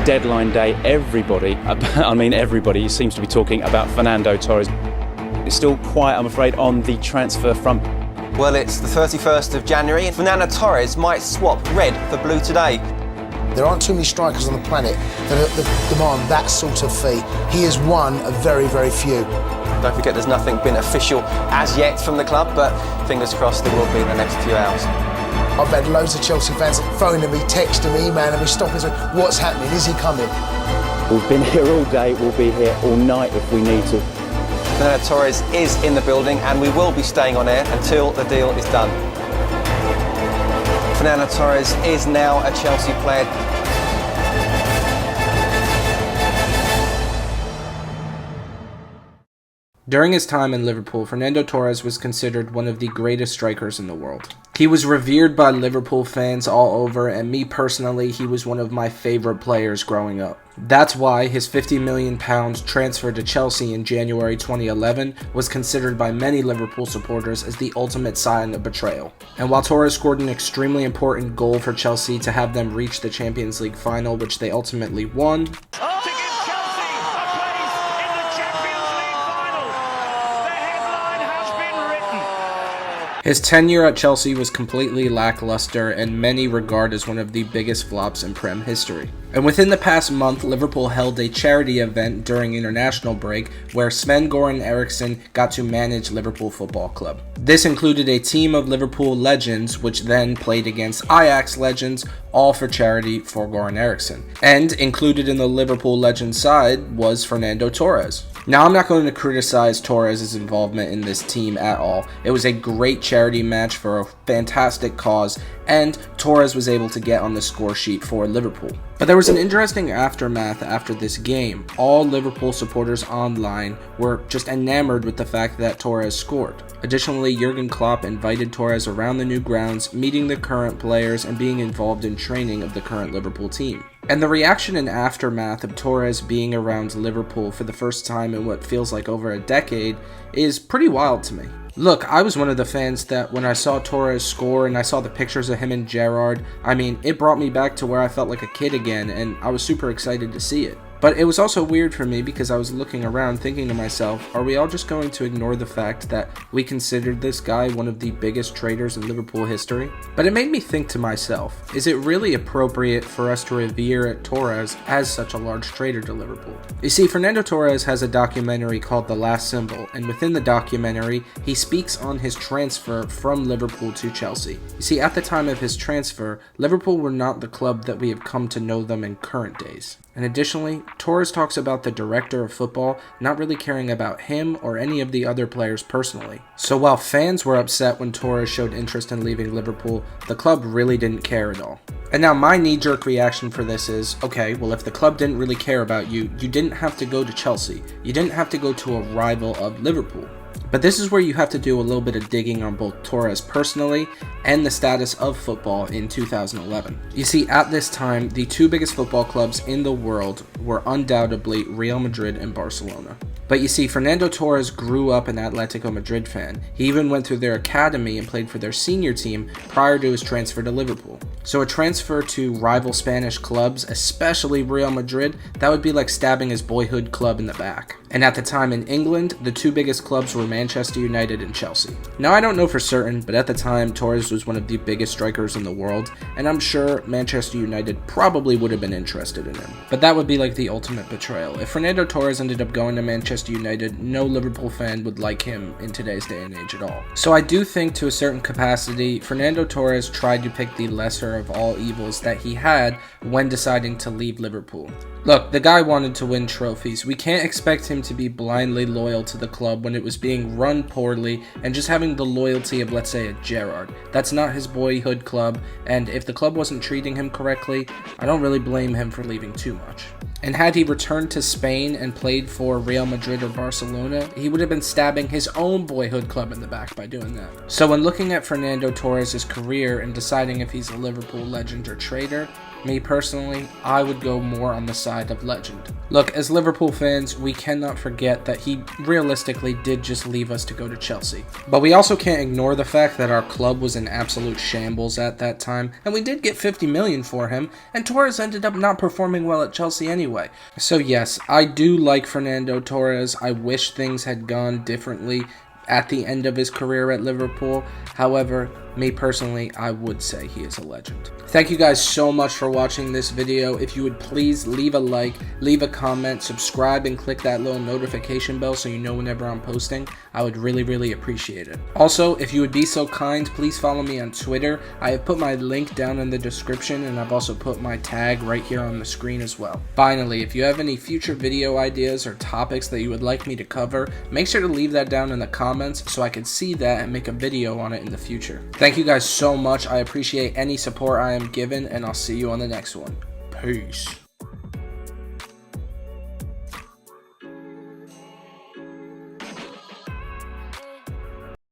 deadline day, everybody seems to be talking about Fernando Torres. It's still quiet, I'm afraid, on the transfer front. Well, it's the 31st of January and Fernando Torres might swap red for blue today. There aren't too many strikers on the planet that demand that sort of fee. He is one of very, very few. Don't forget there's nothing been official as yet from the club, but fingers crossed there will be in the next few hours. I've had loads of Chelsea fans phoning me, texting me, emailing me, stopping me. What's happening? Is he coming? We've been here all day, we'll be here all night if we need to. Fernando Torres is in the building and we will be staying on air until the deal is done. Fernando Torres is now a Chelsea player. During his time in Liverpool, Fernando Torres was considered one of the greatest strikers in the world. He was revered by Liverpool fans all over, and me personally, he was one of my favorite players growing up. That's why his £50 million transfer to Chelsea in January 2011 was considered by many Liverpool supporters as the ultimate sign of betrayal. And while Torres scored an extremely important goal for Chelsea to have them reach the Champions League final, which they ultimately won, his tenure at Chelsea was completely lackluster and many regard as one of the biggest flops in Prem history. And within the past month, Liverpool held a charity event during international break where Sven-Göran Eriksson got to manage Liverpool Football Club. This included a team of Liverpool legends which then played against Ajax legends, all for charity for Göran Eriksson. And included in the Liverpool legend side was Fernando Torres. Now, I'm not going to criticize Torres' involvement in this team at all. It was a great charity match for a fantastic cause, and Torres was able to get on the score sheet for Liverpool. But there was an interesting aftermath after this game. All Liverpool supporters online were just enamored with the fact that Torres scored. Additionally, Jurgen Klopp invited Torres around the new grounds, meeting the current players and being involved in training of the current Liverpool team. And the reaction and aftermath of Torres being around Liverpool for the first time in what feels like over a decade is pretty wild to me. Look, I was one of the fans that when I saw Torres score and I saw the pictures of him and Gerrard, it brought me back to where I felt like a kid again, and I was super excited to see it. But it was also weird for me because I was looking around thinking to myself, are we all just going to ignore the fact that we considered this guy one of the biggest traitors in Liverpool history? But it made me think to myself, is it really appropriate for us to revere Torres as such a large traitor to Liverpool? You see, Fernando Torres has a documentary called The Last Symbol, and within the documentary, he speaks on his transfer from Liverpool to Chelsea. You see, at the time of his transfer, Liverpool were not the club that we have come to know them in current days. And additionally, Torres talks about the director of football not really caring about him or any of the other players personally. So while fans were upset when Torres showed interest in leaving Liverpool, the club really didn't care at all. And now my knee-jerk reaction for this is, okay, well if the club didn't really care about you, you didn't have to go to Chelsea. You didn't have to go to a rival of Liverpool. But this is where you have to do a little bit of digging on both Torres personally and the status of football in 2011. You see, at this time, the two biggest football clubs in the world were undoubtedly Real Madrid and Barcelona. But you see, Fernando Torres grew up an Atletico Madrid fan. He even went through their academy and played for their senior team prior to his transfer to Liverpool. So a transfer to rival Spanish clubs, especially Real Madrid, that would be like stabbing his boyhood club in the back. And at the time in England, the two biggest clubs were Manchester United and Chelsea. Now, I don't know for certain, but at the time, Torres was one of the biggest strikers in the world, and I'm sure Manchester United probably would have been interested in him. But that would be like the ultimate betrayal. If Fernando Torres ended up going to Manchester United, no Liverpool fan would like him in today's day and age at all. So I do think to a certain capacity, Fernando Torres tried to pick the lesser of all evils that he had when deciding to leave Liverpool. Look, the guy wanted to win trophies. We can't expect him to be blindly loyal to the club when it was being run poorly and just having the loyalty of, let's say, a Gerrard. That's not his boyhood club, and if the club wasn't treating him correctly, I don't really blame him for leaving too much. And had he returned to Spain and played for Real Madrid or Barcelona, he would have been stabbing his own boyhood club in the back by doing that. So when looking at Fernando Torres' career and deciding if he's a Liverpool legend or traitor, me personally, I would go more on the side of legend. Look, as Liverpool fans, we cannot forget that he realistically did just leave us to go to Chelsea. But we also can't ignore the fact that our club was in absolute shambles at that time, and we did get 50 million for him, and Torres ended up not performing well at Chelsea anyway. So yes, I do like Fernando Torres. I wish things had gone differently at the end of his career at Liverpool. However, me personally, I would say he is a legend. Thank you guys so much for watching this video. If you would please leave a like, leave a comment, subscribe, and click that little notification bell so you know whenever I'm posting. I would really appreciate it. Also, if you would be so kind, please follow me on Twitter. I have put my link down in the description, and I've also put my tag right here on the screen as well. Finally, if you have any future video ideas or topics that you would like me to cover, make sure to leave that down in the comments so I can see that and make a video on it in the future. Thank you guys so much. I appreciate any support I am given, and I'll see you on the next one. Peace.